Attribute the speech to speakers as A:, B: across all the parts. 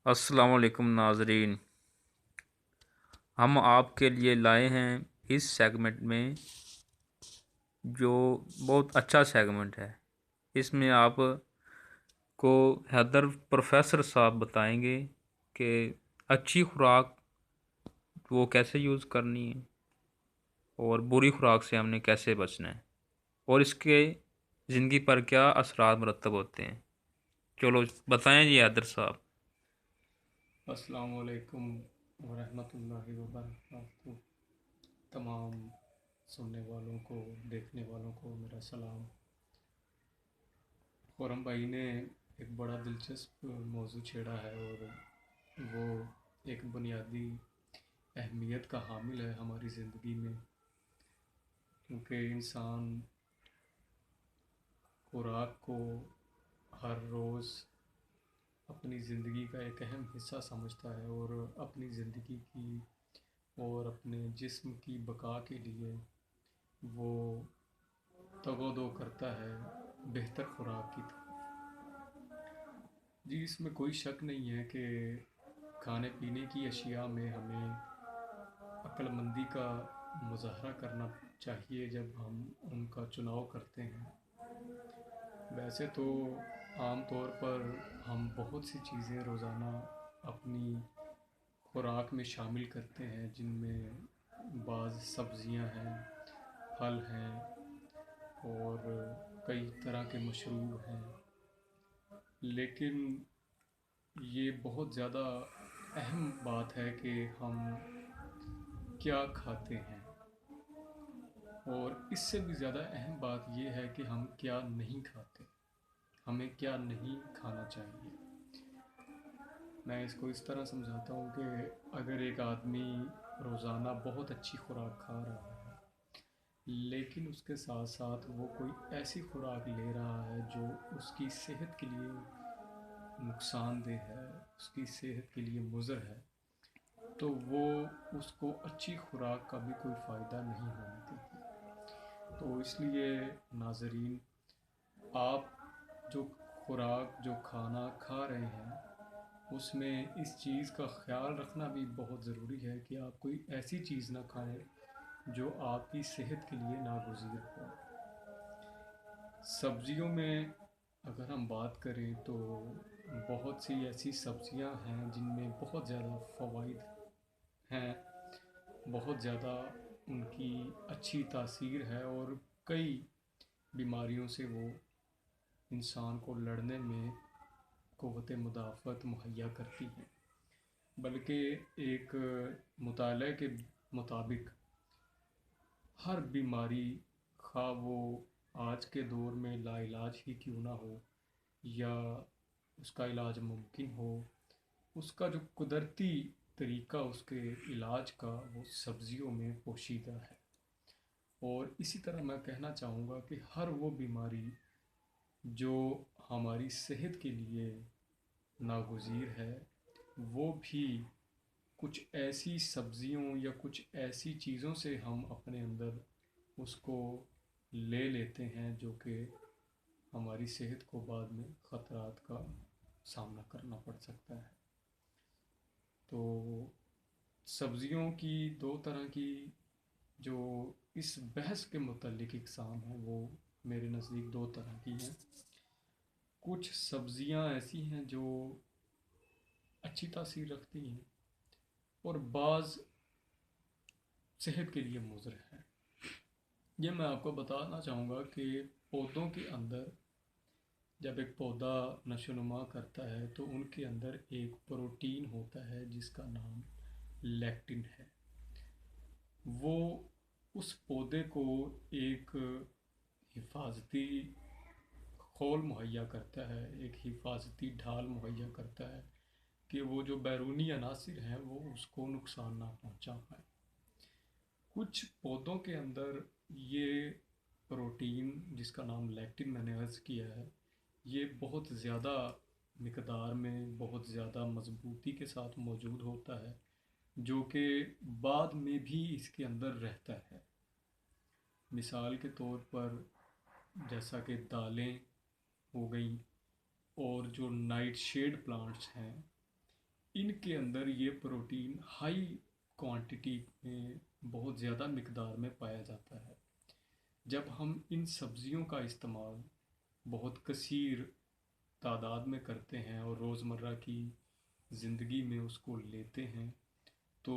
A: السلام علیکم ناظرین، ہم آپ کے لیے لائے ہیں اس سیگمنٹ میں جو بہت اچھا سیگمنٹ ہے۔ اس میں آپ کو حیدر پروفیسر صاحب بتائیں گے کہ اچھی خوراک وہ کیسے یوز کرنی ہے اور بری خوراک سے ہم نے کیسے بچنا ہے اور اس کے زندگی پر کیا اثرات مرتب ہوتے ہیں۔ چلو بتائیں جی حیدر صاحب۔
B: السلام علیکم ورحمۃ اللہ وبرکاتہ۔ تمام سننے والوں کو، دیکھنے والوں کو میرا سلام۔ خورم بھائی نے ایک بڑا دلچسپ موضوع چھیڑا ہے اور وہ ایک بنیادی اہمیت کا حامل ہے ہماری زندگی میں، کیونکہ انسان خوراک کو ہر روز اپنی زندگی کا ایک اہم حصہ سمجھتا ہے اور اپنی زندگی کی اور اپنے جسم کی بقا کے لیے وہ تگ و دو کرتا ہے بہتر خوراک کی طرف۔ جی، اس میں کوئی شک نہیں ہے کہ کھانے پینے کی اشیاء میں ہمیں عقل مندی کا مظاہرہ کرنا چاہیے جب ہم ان کا چناؤ کرتے ہیں۔ ویسے تو عام طور پر ہم بہت سی چیزیں روزانہ اپنی خوراک میں شامل کرتے ہیں، جن میں بعض سبزیاں ہیں، پھل ہیں اور کئی طرح کے مشروب ہیں، لیکن یہ بہت زیادہ اہم بات ہے کہ ہم کیا کھاتے ہیں، اور اس سے بھی زیادہ اہم بات یہ ہے کہ ہم کیا نہیں کھاتے، ہمیں کیا نہیں کھانا چاہیے۔ میں اس کو اس طرح سمجھاتا ہوں کہ اگر ایک آدمی روزانہ بہت اچھی خوراک کھا رہا ہے لیکن اس کے ساتھ ساتھ وہ کوئی ایسی خوراک لے رہا ہے جو اس کی صحت کے لیے نقصان دہ ہے، اس کی صحت کے لیے مضر ہے، تو وہ اس کو اچھی خوراک کا بھی کوئی فائدہ نہیں ہونے دیتی۔ تو اس لیے ناظرین، آپ جو خوراک، جو کھانا کھا رہے ہیں، اس میں اس چیز کا خیال رکھنا بھی بہت ضروری ہے کہ آپ کوئی ایسی چیز نہ کھائیں جو آپ کی صحت کے لیے ناگزیر ہو۔ سبزیوں میں اگر ہم بات کریں تو بہت سی ایسی سبزیاں ہیں جن میں بہت زیادہ فوائد ہیں، بہت زیادہ ان کی اچھی تاثیر ہے اور کئی بیماریوں سے وہ انسان کو لڑنے میں قوت مدافعت مہیا کرتی ہیں۔ بلکہ ایک مطالعے کے مطابق ہر بیماری، خواہ وہ آج کے دور میں لا علاج ہی کیوں نہ ہو یا اس کا علاج ممکن ہو، اس کا جو قدرتی طریقہ اس کے علاج کا وہ سبزیوں میں پوشیدہ ہے۔ اور اسی طرح میں کہنا چاہوں گا کہ ہر وہ بیماری جو ہماری صحت کے لیے ناگزیر ہے، وہ بھی کچھ ایسی سبزیوں یا کچھ ایسی چیزوں سے ہم اپنے اندر اس کو لے لیتے ہیں جو کہ ہماری صحت کو بعد میں خطرات کا سامنا کرنا پڑ سکتا ہے۔ تو سبزیوں کی دو طرح کی جو اس بحث کے متعلق اقسام ہیں، وہ میرے نزدیک دو طرح کی ہیں۔ کچھ سبزیاں ایسی ہیں جو اچھی تاثیر رکھتی ہیں اور بعض صحت کے لیے مضر ہیں۔ یہ میں آپ کو بتانا چاہوں گا کہ پودوں کے اندر جب ایک پودا نشو و نما کرتا ہے تو ان کے اندر ایک پروٹین ہوتا ہے جس کا نام لیکٹن ہے۔ وہ اس پودے کو ایک حفاظتی خول مہیا کرتا ہے، ایک حفاظتی ڈھال مہیا کرتا ہے کہ وہ جو بیرونی عناصر ہیں وہ اس کو نقصان نہ پہنچا پائے۔ کچھ پودوں کے اندر یہ پروٹین جس کا نام لیکٹن میں نے عرض کیا ہے، یہ بہت زیادہ مقدار میں، بہت زیادہ مضبوطی کے ساتھ موجود ہوتا ہے، جو کہ بعد میں بھی اس کے اندر رہتا ہے۔ مثال کے طور پر جیسا کہ دالیں ہو گئیں اور جو نائٹ شیڈ پلانٹس ہیں، ان کے اندر یہ پروٹین ہائی کوانٹٹی میں بہت زیادہ مقدار میں پایا جاتا ہے۔ جب ہم ان سبزیوں کا استعمال بہت کثیر تعداد میں کرتے ہیں اور روزمرہ کی زندگی میں اس کو لیتے ہیں، تو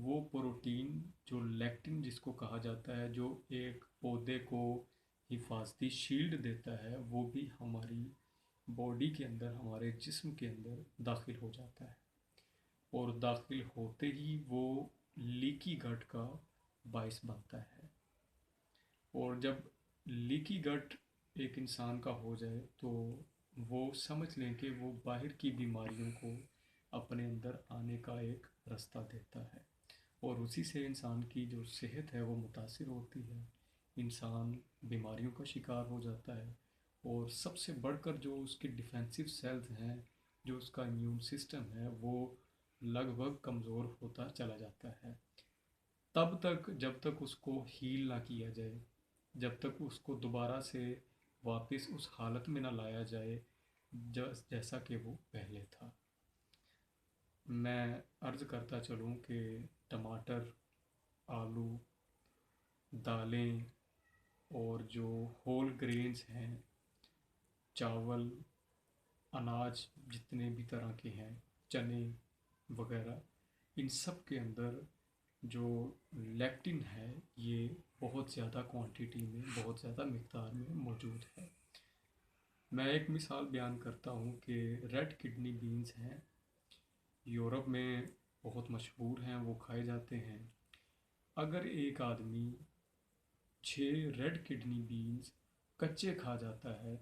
B: وہ پروٹین جو لیکٹن جس کو کہا جاتا ہے، جو ایک پودے کو حفاظتی شیلڈ دیتا ہے، وہ بھی ہماری باڈی کے اندر، ہمارے جسم کے اندر داخل ہو جاتا ہے، اور داخل ہوتے ہی وہ لیکی گٹ کا باعث بنتا ہے۔ اور جب لیکی گٹ ایک انسان کا ہو جائے تو وہ سمجھ لیں کہ وہ باہر کی بیماریوں کو اپنے اندر آنے کا ایک رستہ دیتا ہے، اور اسی سے انسان کی جو صحت ہے وہ متاثر ہوتی ہے، انسان بیماریوں کا شکار ہو جاتا ہے، اور سب سے بڑھ کر جو اس کے ڈیفینسو سیلز ہیں، جو اس کا امیون سسٹم ہے، وہ لگ بھگ کمزور ہوتا چلا جاتا ہے، تب تک جب تک اس کو ہیل نہ کیا جائے، جب تک اس کو دوبارہ سے واپس اس حالت میں نہ لایا جائے جیسا کہ وہ پہلے تھا۔ میں عرض کرتا چلوں کہ ٹماٹر، آلو، دالیں، اور جو ہول گرینز ہیں، چاول، اناج جتنے بھی طرح کے ہیں، چنے وغیرہ، ان سب کے اندر جو لیکٹن ہے یہ بہت زیادہ کوانٹیٹی میں، بہت زیادہ مقدار میں موجود ہے۔ میں ایک مثال بیان کرتا ہوں کہ ریڈ کڈنی بینز ہیں، یورپ میں بہت مشہور ہیں، وہ کھائے جاتے ہیں۔ اگر ایک آدمی 6 ریڈ کڈنی بینز کچے کھا جاتا ہے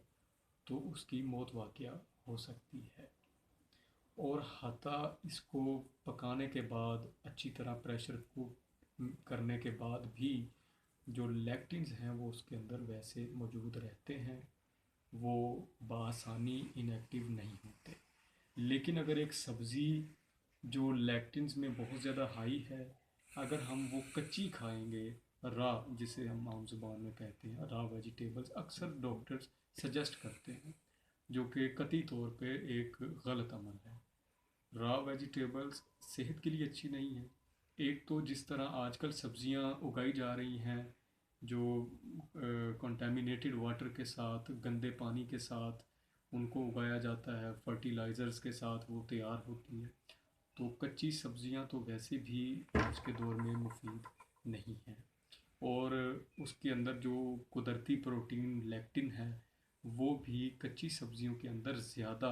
B: تو اس کی موت واقعہ ہو سکتی ہے، اور حتیٰ اس کو پکانے کے بعد، اچھی طرح پریشر کوک کرنے کے بعد بھی جو لیکٹنز ہیں وہ اس کے اندر ویسے موجود رہتے ہیں، وہ بآسانی انیکٹیو نہیں ہوتے۔ لیکن اگر ایک سبزی جو لیکٹنز میں بہت زیادہ ہائی ہے، اگر ہم وہ کچی کھائیں گے، را جسے ہم عام زبان میں کہتے ہیں، را ویجیٹیبلز، اکثر ڈاکٹرز سجیسٹ کرتے ہیں، جو کہ قطعی طور پہ ایک غلط عمل ہے۔ را ویجیٹیبلز صحت کے لیے اچھی نہیں ہیں۔ ایک تو جس طرح آج کل سبزیاں اگائی جا رہی ہیں، جو کنٹامینیٹڈ واٹر کے ساتھ، گندے پانی کے ساتھ ان کو اگایا جاتا ہے، فرٹیلائزرز کے ساتھ وہ تیار ہوتی ہے، تو کچی سبزیاں تو ویسے بھی آج کے دور میں مفید نہیں ہیں، اور اس کے اندر جو قدرتی پروٹین لیکٹن ہے وہ بھی کچی سبزیوں کے اندر زیادہ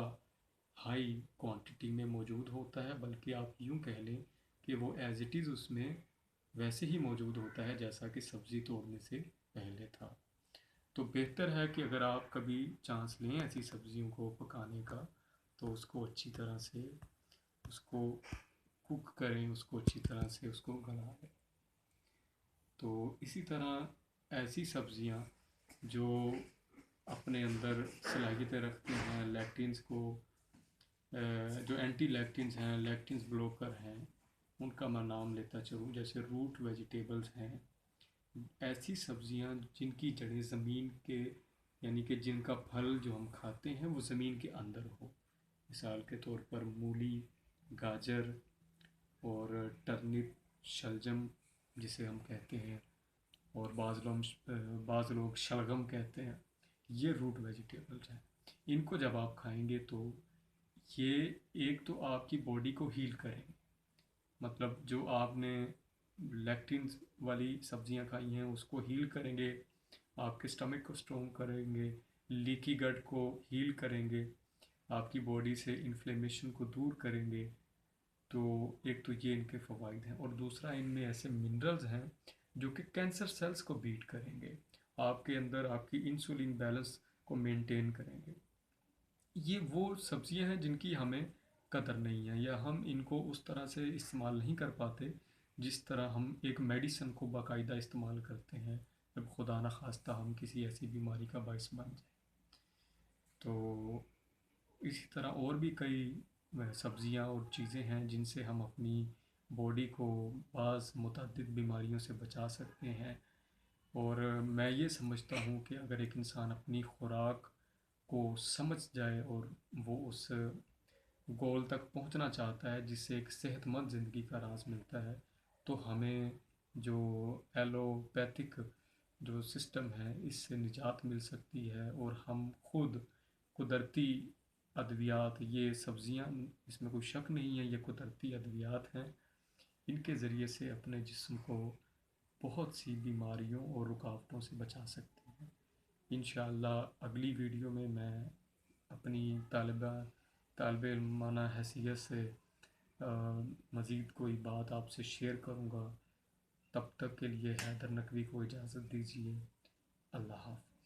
B: ہائی کوانٹٹی میں موجود ہوتا ہے، بلکہ آپ یوں کہہ لیں کہ وہ ایز اٹ از اس میں ویسے ہی موجود ہوتا ہے جیسا کہ سبزی توڑنے سے پہلے تھا۔ تو بہتر ہے کہ اگر آپ کبھی چانس لیں ایسی سبزیوں کو پکانے کا، تو اس کو اچھی طرح سے اس کو کوک کریں، اس کو اچھی طرح سے اس کو گلا لیں۔ تو اسی طرح ایسی سبزیاں جو اپنے اندر صلاحیتیں رکھتی ہیں لیکٹنز کو، جو اینٹی لیکٹنز ہیں، لیکٹنز بلوکر ہیں، ان کا میں نام لیتا چلوں، جیسے روٹ ویجیٹیبلز ہیں، ایسی سبزیاں جن کی جڑیں زمین کے، یعنی کہ جن کا پھل جو ہم کھاتے ہیں وہ زمین کے اندر ہو، مثال کے طور پر مولی، گاجر، اور ٹرنپ، شلجم جسے ہم کہتے ہیں، اور بعض لوگ شلغم کہتے ہیں، یہ روٹ ویجیٹیبلز ہیں۔ ان کو جب آپ کھائیں گے تو یہ ایک تو آپ کی باڈی کو ہیل کریں گے، مطلب جو آپ نے لیکٹنز والی سبزیاں کھائی ہیں اس کو ہیل کریں گے، آپ کے سٹمک کو سٹرونگ کریں گے، لیکی گٹ کو ہیل کریں گے، آپ کی باڈی سے انفلیمیشن کو دور کریں گے۔ تو ایک تو یہ ان کے فوائد ہیں، اور دوسرا ان میں ایسے منرلز ہیں جو کہ کینسر سیلز کو بیٹ کریں گے، آپ کے اندر آپ کی انسولین بیلنس کو مینٹین کریں گے۔ یہ وہ سبزیاں ہیں جن کی ہمیں قدر نہیں ہے، یا ہم ان کو اس طرح سے استعمال نہیں کر پاتے جس طرح ہم ایک میڈیسن کو باقاعدہ استعمال کرتے ہیں جب خدا نخواستہ ہم کسی ایسی بیماری کا باعث بن جائیں۔ تو اسی طرح اور بھی کئی سبزیاں اور چیزیں ہیں جن سے ہم اپنی باڈی کو بعض متعدد بیماریوں سے بچا سکتے ہیں، اور میں یہ سمجھتا ہوں کہ اگر ایک انسان اپنی خوراک کو سمجھ جائے اور وہ اس گول تک پہنچنا چاہتا ہے، جس سے ایک صحت مند زندگی کا راز ملتا ہے، تو ہمیں جو ایلوپیتھک جو سسٹم ہے اس سے نجات مل سکتی ہے، اور ہم خود قدرتی ادویات، یہ سبزیاں، اس میں کوئی شک نہیں ہے، یہ قدرتی ادویات ہیں، ان کے ذریعے سے اپنے جسم کو بہت سی بیماریوں اور رکاوٹوں سے بچا سکتے ہیں۔ انشاءاللہ اگلی ویڈیو میں اپنی طالب علمانہ حیثیت سے مزید کوئی بات آپ سے شیئر کروں گا۔ تب تک کے لیے حیدر نقوی کو اجازت دیجیے۔ اللہ حافظ۔